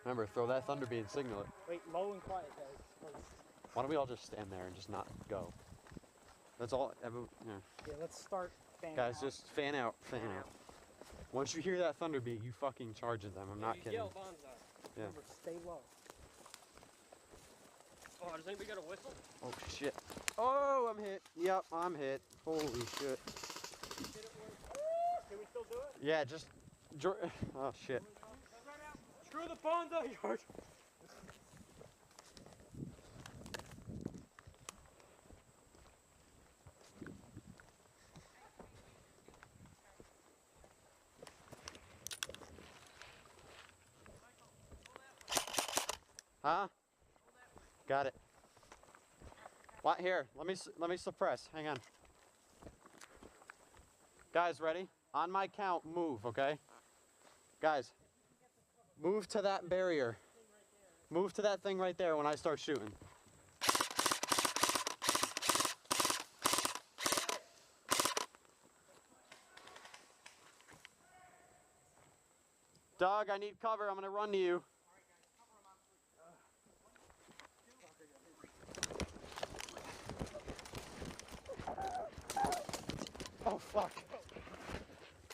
Remember, throw that thunder beam, signal it. Wait, low and quiet, guys. Why don't we all just stand there and just not go? That's all. Yeah, let's start fanning Guys, out. just fan out, fan out. Once you hear that thunder beat, you fucking charge at them. I'm not kidding. Yell Bunzai. Yeah. Remember, stay low. Oh, does anybody got a whistle? Oh shit. Oh, I'm hit. Yep, I'm hit. Holy shit. Can we still do it? Yeah, just. Oh shit. Screw the Bunzai, George. Huh? Got it. What here? Let me suppress. Hang on. Guys, ready? On my count, move, okay? Guys, move to that barrier. Move to that thing right there when I start shooting. Doug, I need cover. I'm gonna run to you. Oh fuck.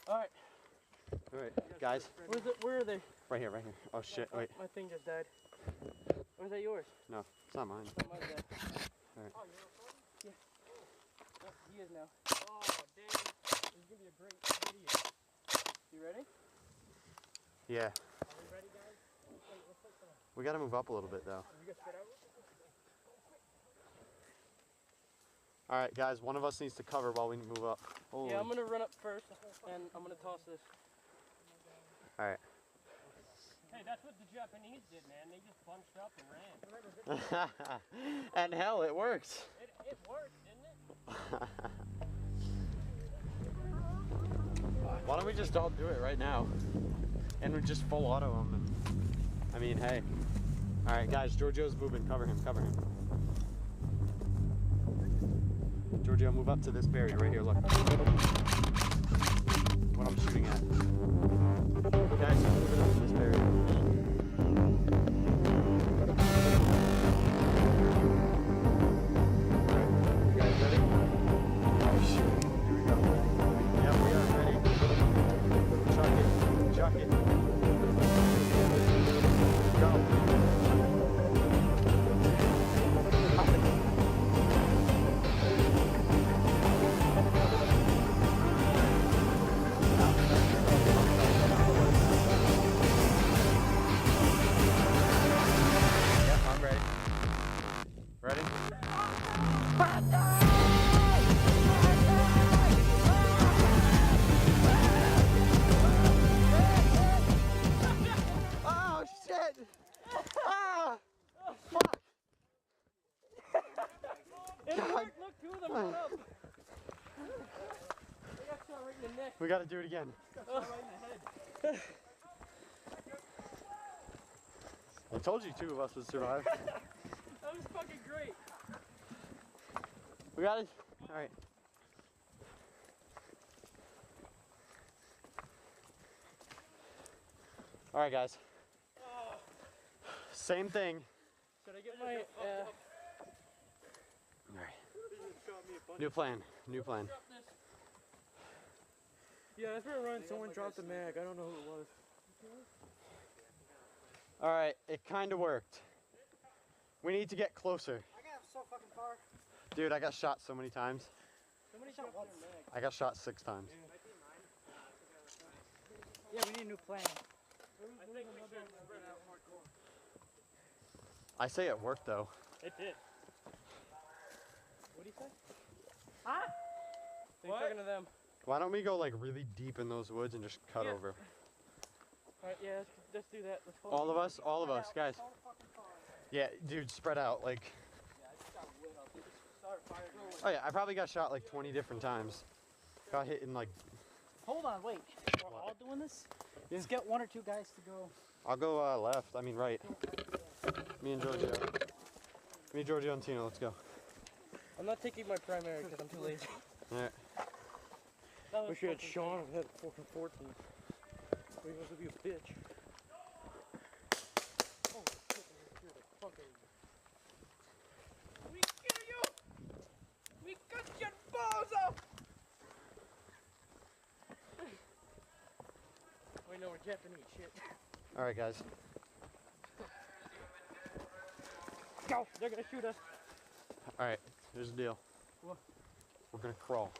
Alright. Alright, guys. Where are they? Right here, right here. Oh shit, wait. My thing just died. Or is that yours? No, it's not mine. Not mine dead. Alright. Oh, you're recording? Yeah. Oh, he is now. Oh, dang. This is gonna be a great video. You ready? Yeah. Are we ready, guys? Wait, let's put some. We gotta move up a little bit though. You guys spread out? Alright guys, one of us needs to cover while we move up. Holy. Yeah, I'm gonna run up first, and I'm gonna toss this. Alright. Hey, that's what the Japanese did, man. They just bunched up and ran. And hell, it worked. It worked, didn't it? Why don't we just all do it right now? And we just full auto them. And, I mean, hey. Alright guys, Giorgio's moving. Cover him, cover him. Giorgio, move up to this barrier right here, look. What I'm shooting at. Guys, move it up to this barrier. You guys ready? Oh shoot, here we go. Yeah, we are ready. Chuck it, chuck it. Go. Ready? Oh shit! Ah! Fuck! It worked! Look, two of them went up! They got shot right in the neck. We gotta do it again. Got shot right in the head. I told you two of us would survive. That was fucking great. We got it. All right. All right, guys. Same thing. Should I get my? All right. New plan. New plan. Yeah, that's where I run. Someone dropped the mag. I don't know who it was. All right. It kind of worked. We need to get closer. I got so fucking far. Dude, I got shot so many times. Somebody shot once. I got shot 6 times. Yeah, we need a new plan. I think we should spread out hardcore. I say it worked though. It did. What do you say? Huh? What? Talking to them. Why don't we go like really deep in those woods and just cut Yeah. over? Alright, yeah, let's do that. Let's All of us, guys. Yeah, dude, spread out like. Yeah, I just got lit up. They just started firing. Oh yeah, I probably got shot like 20 different times. Got hit in like. Hold on, wait. We're all doing this? Yeah. Let's get 1 or 2 guys to go. I'll go left. I mean right. Me and Giorgio. Me, Giorgio, and Tino. Let's go. I'm not taking my primary because I'm too lazy. Alright. That was Wish you had fucking Sean had fucking 14. We must be a bitch. Oh, shit, I just scared the fuck out of you. We kill you! We cut your balls off! Wait, no, we're Japanese shit. Alright, guys. Go! They're gonna shoot us. Alright, here's the deal. What? We're gonna crawl.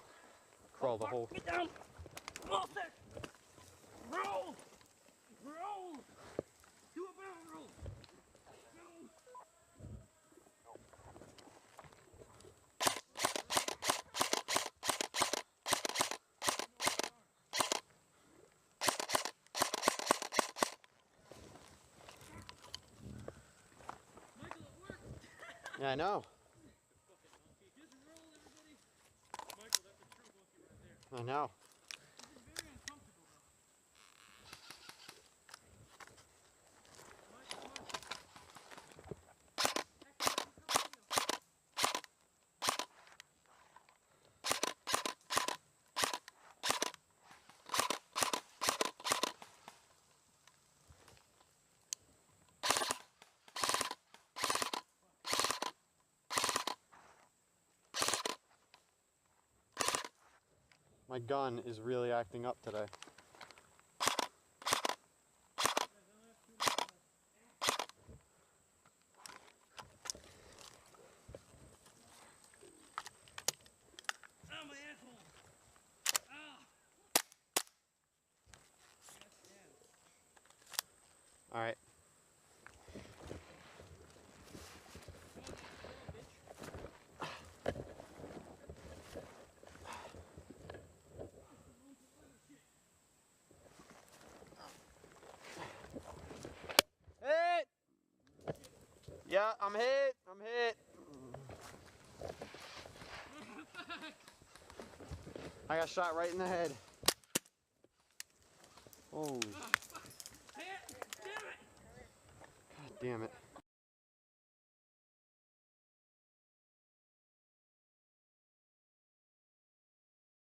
Crawl the whole. Get down! Roll, sir! Roll! Roll! Do a barrel roll! Roll! Michael, it worked! Yeah, I know. Just roll, everybody! Michael, that's a true monkey right there. I know. This is very uncomfortable, though. Michael, come on. My gun is really acting up today. Oh, my asshole! Ah! Alright. Hit! Yeah, I'm hit. I'm hit. I got shot right in the head. Oh. Damn it! God damn it.